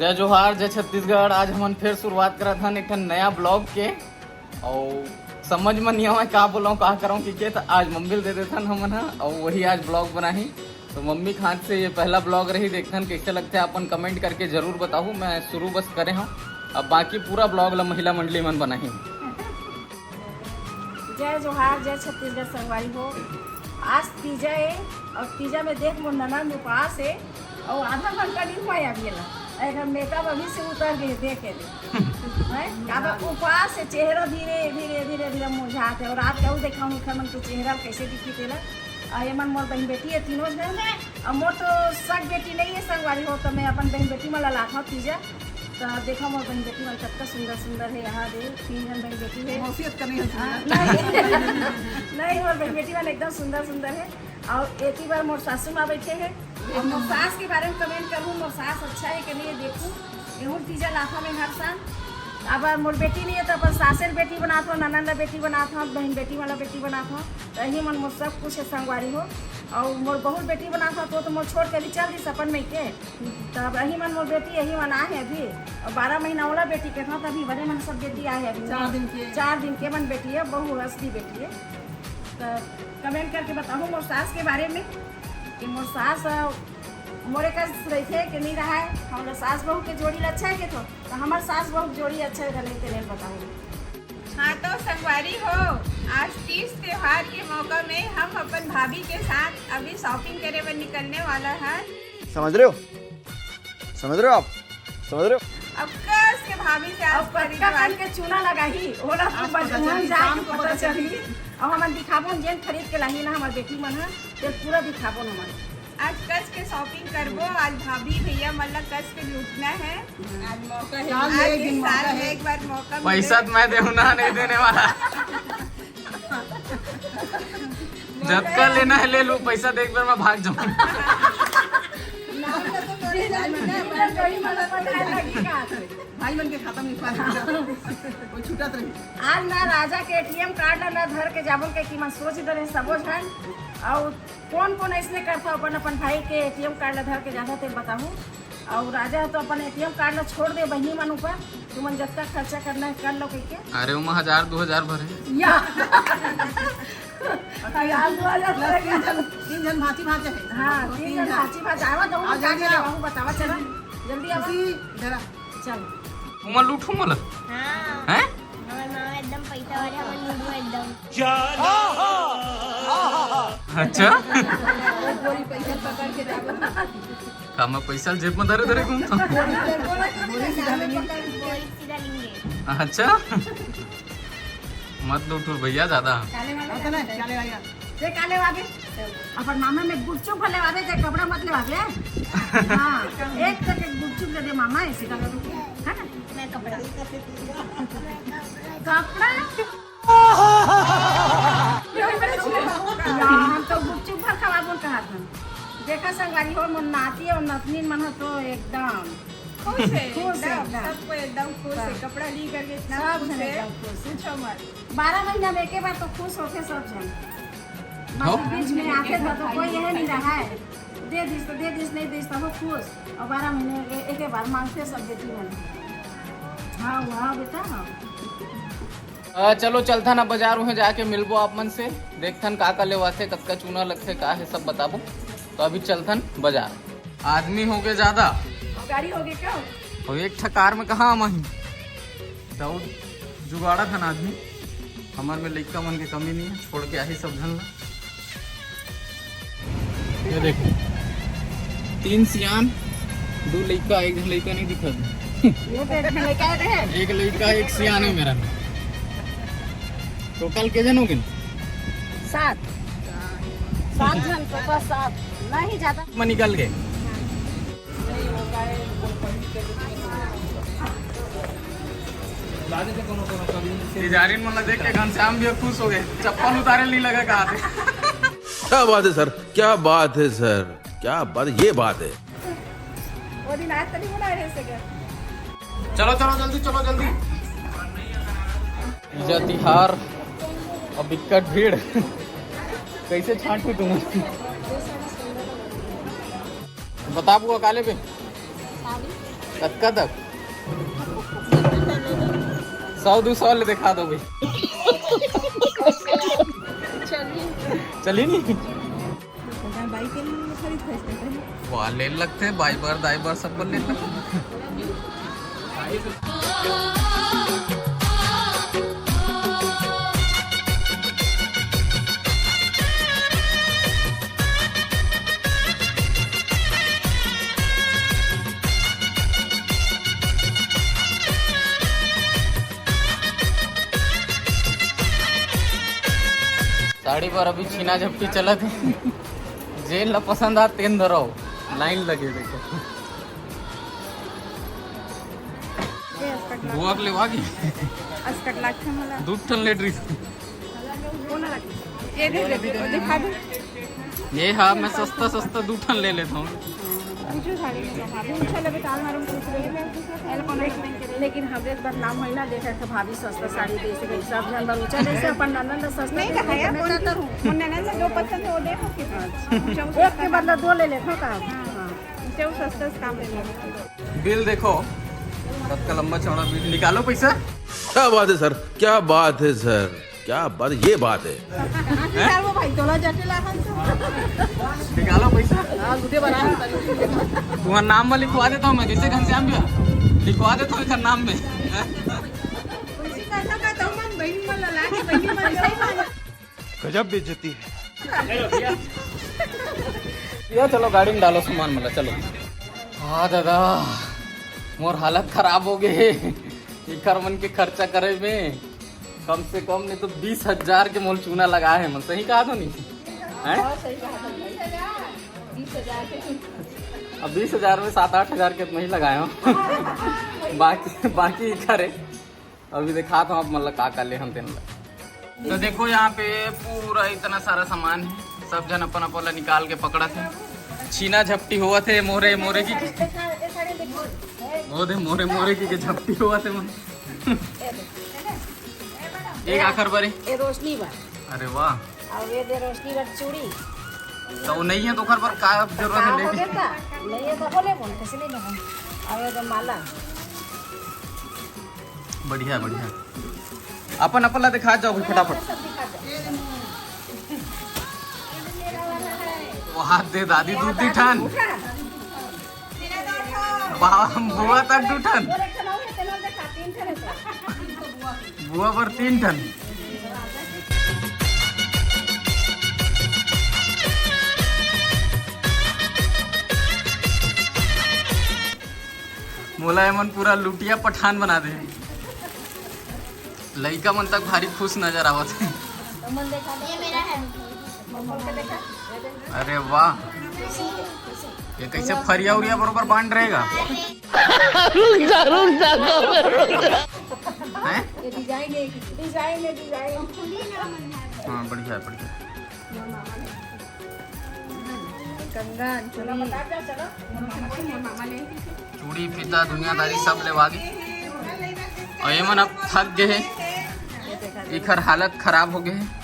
जय जोहार, जय छत्तीसगढ़। आज हम फिर शुरुआत करा था एक नया ब्लॉग के और समझ में नहीं आवा क्या बोला क्या करूँ कि तो आज मम्मी दे देता हम और वही आज ब्लॉग बनाही। तो मम्मी खान से ये पहला ब्लॉग रही, देखन कैसे लगता है अपन कमेंट करके जरूर बताऊँ। मैं शुरू बस करे हूँ, अब बाकी पूरा ब्लॉग महिला मंडली मन बनाही। जय जोहार, जय छत्तीसगढ़ संगवारी हो। आज तीजा है और तीजा में देख मोर ननद उपवास है और आधा घंटा नहीं हुआ अभी ला अगर मेकअप अभी से उतर गए देखे अब उपवास से चेहरा धीरे धीरे धीरे धीरे मुरझाते और रात क्या देखा मन के चेहरा कैसे दिखी तेला। ये मन मोर बहन बेटी है तीनों जन और मोर तो सग बेटी नहीं है संगवारी हो, तो मैं अपन बहन बेटी में लाखा तीजा। तो देखो मोर बहन बेटी मन कितना सुंदर सुंदर है। यहाँ दे 3 जन बहन बेटी है, नहीं मोर बहन बेटी मन एकदम सुंदर सुंदर है। और एक ही बार मोर सासू माँ बैठे है और मोर सास के बारे में कमेंट करूँ मोर सास अच्छा है कि नहीं देखूँ। गेहूँ तीजा लाखा में हर साल। अब मोर बेटी नहीं है तो अपन सासेर बेटी बनाता हूँ, ननंद बेटी बनाता हूँ, बहन बेटी वाला बेटी बनाता हूँ। तो यही मन मोर सब कुछ है संगवारी हो। और मोर बहुत बेटी बनाता तो मोर छोड़ के भी चल दी सपन में के। तब यही मन मोर बेटी यही मन आए अभी और 12 महीना वाला बेटी के था तभी बड़े मन सब बेटी आए अभी 4 दिन के मन बेटी है, बहु असली बेटी है। तो कमेंट करके बताऊँ मोर सास के बारे में कि मोर सास मोरे का रहे कि नहीं रहा है। हमारे सास बहू के जोड़ी अच्छा है कि तो हमारे सास बहू जोड़ी अच्छा है नहीं तेरे बताऊँगी। हाँ तो संगवारी हो, आज तीज त्योहार के मौका में हम अपन भाभी के साथ अभी शॉपिंग करे में निकलने वाला है। समझ रहे हो? समझ रहे हो आप? समझ रहे हो? अब कस के भाभी से आज खरीद के चूना लगा ही ओला पता चली और हम दिखाबो जेन खरीद के लाही ना हमारे बेटी मन है ते पूरा दिखाबो हमारे। आज कस के शॉपिंग करबो। आज भाभी भैया मतलब कस के लूटना है। आज मौका है, आज इस साल में एक बार मौका पैसा तो मैं देहूँ ना, नहीं देने वाला। जब का लेना है ले लूँ, पैसा देख कर मैं भाग जाऊँ। भाई मन के खाता में कोई छूटत रही। आज ना राजा के एटीएम कार्ड ना धर के जाबो के कि मैं सोच दे सबो जन और कौन कौन ऐसने करता अपन अपन भाई के एटीएम कार्ड धर के जाता ते बताऊँ। और राजा तो अपन एटीएम कार्ड ला छोड़ दे बहनी मन ऊपर, तुमन जितना खर्चा करना है कर लो कह। अरे उमा 1000-2000 भरे या 3 जन भांति भांति है। हाँ 3 जन भाची आवा दो बतावा चला जल्दी आवा चल उमा लूटू मला हाँ, हैं? हमार माँ एकदम पैसा वाले हमार नींबू एकदम। अच्छा गोरी पैसा पकड़ के जाबो। का मैं पैसा जेब में धरे धरे घूमता हूँ? गोली सीधा लेंगे। अच्छा मत लूटू भैया ज्यादा। ते काले वागे अपन मामा में गुपचुप भले वागे ते कपड़ा मत ले वागे। हाँ एक तक गुपचुप ले दे मामा ऐसे का है ना। मैं कपड़ा हम तो गुपचुप भर खवाबो कहा था। देखा संगारी हो मन नाती और नतनी मन तो एकदम खुश है, खुश है एकदम सबको एकदम खुश है। कपड़ा ली करके इतना सब खुश जन है, एकदम खुश है। पूछो मत। 12 महीना में एक बार तो खुश होके सब जन हो? बीच में आके तो कोई यह नहीं रहा है दे दिस नहीं दिस तो वो खुश और 12 महीने एक बार मांगते सब बेटी मन। हाँ वाह बेटा हाँ। चलो चलथन अब बाजार में जाके मिलबो आप मन से, देखथन का ले वाथे कतका चूना लगथे का है सब बताबो। तो अभी चलथन बाजार। आदमी हो गए ज्यादा गाड़ी हो गई क्या और एक ठकार में कहाँ हम दौड़ जुगाड़ा था आदमी। हमार में लड़का मन के कमी नहीं है, छोड़ के आही सब झन ला। ये देखो 3 सियान 2 लड़का, एक लड़का नहीं दिखा। एक लड़का एक सियान है मेरा। टोटल के जन हो गए 7 जन तो बस 7 नहीं ज्यादा में निकल गए। तिजारीन मतलब देख के घनश्याम भी खुश हो गए, चप्पल उतारे नहीं लगा कहा थे। क्या बात है सर, क्या बात है सर, क्या बात, ये बात है। वो दिन आज तक बुला रहे से चलो चलो जल्दी चलो जल्दी। तीजा तिहार और बिकट भीड़ कैसे छांटू तुम? बता बुआ काले पे कत्का तक 100-200 ले दिखा दो भाई। चलिए नहीं बाइक के लिए खरीद सकते हैं। वहाँ ले लगते हैं, बाइबर दाइबर सब पर ले लगते हैं। साड़ी पर अभी छीना झपटी चलत है। जेल ला पसंद आ तेन धरो लाइन लगे देखो। बुआ के लेवा की अस्कट लागते मला। दूध ठन ले ड्रिस ये दिखा दो। ये हाँ मैं सस्ता दूध ठन ले लेता हूँ। पूछो साड़ी में भाभी अच्छा लगे ताल मारूं पूछ रही है। लेकिन हमरे बदनाम होई ना देखे के भाभी सस्ता साड़ी दे से गई सब जन ऊंचा दे से अपन नंदन सस्ता नहीं दिखाया मैं करता हूं। मुन्ने ने जो पसंद है वो देखो कितना एक के बदला दो ले लेखो का। जो सस्ता काम ले बिल देखो कद का लंबा चौड़ा बिल निकालो पैसा। क्या बात है सर, क्या बात है सर, क्या बात, ये बात है। यार वो भाई तोला जाके लाखन निकालो पैसा। हाँ दूधे बना तुम्हारा नाम में लिखवा देता हूँ मैं, जैसे घनश्याम भैया लिखवा देता हूँ नाम में। उसी का कहता हूं मन बहनी मन ला के बहनी मन जाई। गजब बेइज्जती है। या चलो गाड़ी में डालो सामान मतलब चलो। हाँ दादा मोर हालत खराब हो गए। इकर मन के खर्चा करे में कम से कम नहीं तो 20,000 के मोल चूना लगा है। मन सही कहा तो नहीं है? अब 20,000 में 7-8 हज़ार के नहीं लगाए हो। बाकी करे अभी दिखा तो आप मतलब का ले हम तेन। तो देखो यहाँ पे पूरा इतना सारा सामान है। सब जन अपन अपन निकाल के पकड़ा थे। छीना झपटी हुआ थे मोरे की वो दे मोरे की झपटी हुआ थे मन। एक आखिर बारी ए रोशनी बा अरे वाह। और ये दे रोशनी बा चूड़ी तो वो नहीं है तो पर का जरूरत है लेके का नहीं है तो बोले कौन कैसे ले हम। और ये दे माला बढ़िया अपन ला दिखा जाओ भाई फटाफट। वो हाथ दे दादी दूध दी ठान बुआ तक 2 ठन बुआ पर 3 ठन। मोला मन पूरा लुटिया पठान बना दे। लड़का मन तक भारी खुश नजर आवत है। ये मेरा है। अरे वाह ये कैसे फरिया उरिया बरोबर बांध रहेगा। हैं? डिजाइन हाँ बढ़िया कंगन चूड़ी फीता दुनियादारी सब लेवागी। और ये मन अब थक गए हैं। इखर हालत खराब हो गए है।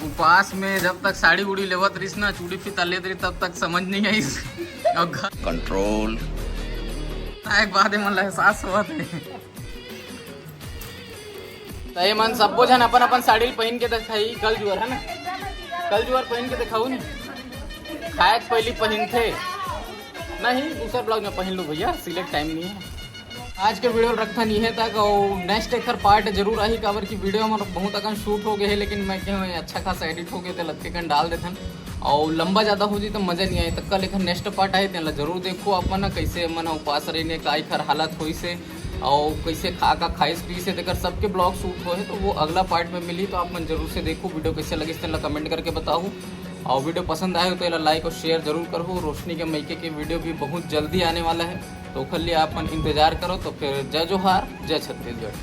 उपास में जब तक साड़ी उड़ी लेवत रही ना चूड़ी फीता लेत रही तब तक समझ नहीं आई। कंट्रोल। एक बात है मन एहसास हुआ थे। तो ये मन सबो जन अपन अपन साड़ी पहन के दिखाई। कल जुआर है ना कल जुआर पहन के दिखाऊ नहीं शायद पहली पहन थे नहीं दूसरा ब्लॉग में पहन लो भैया सिलेक्ट टाइम नहीं है। आज के वीडियो रखा नहीं है तक और नेक्स्ट एक पार्ट जरूर आई काबर की वीडियो हमारा बहुत अकन शूट हो गए है लेकिन मैं क्या अच्छा खासा एडिट हो गए थे लत्ते कन डाल देते और लंबा ज़्यादा हो जाए तो मज़ा नहीं आए। तक लेकिन नेक्स्ट पार्ट आए तेला जरूर देखो अपन कैसे मन उपास रहने का खर हालत हुई से और कैसे खाइस पी से देकर सबके ब्लॉग शूट हो है तो वो अगला पार्ट में मिली तो आप मन जरूर से देखो। वीडियो कैसे लगे इस कमेंट करके बताओ और वीडियो पसंद आए तो लाइक और शेयर जरूर करो। रोशनी के मैके की वीडियो भी बहुत जल्दी आने वाला है तो खाली आप इंतजार करो। तो फिर जय जोहार जय छत्तीसगढ़।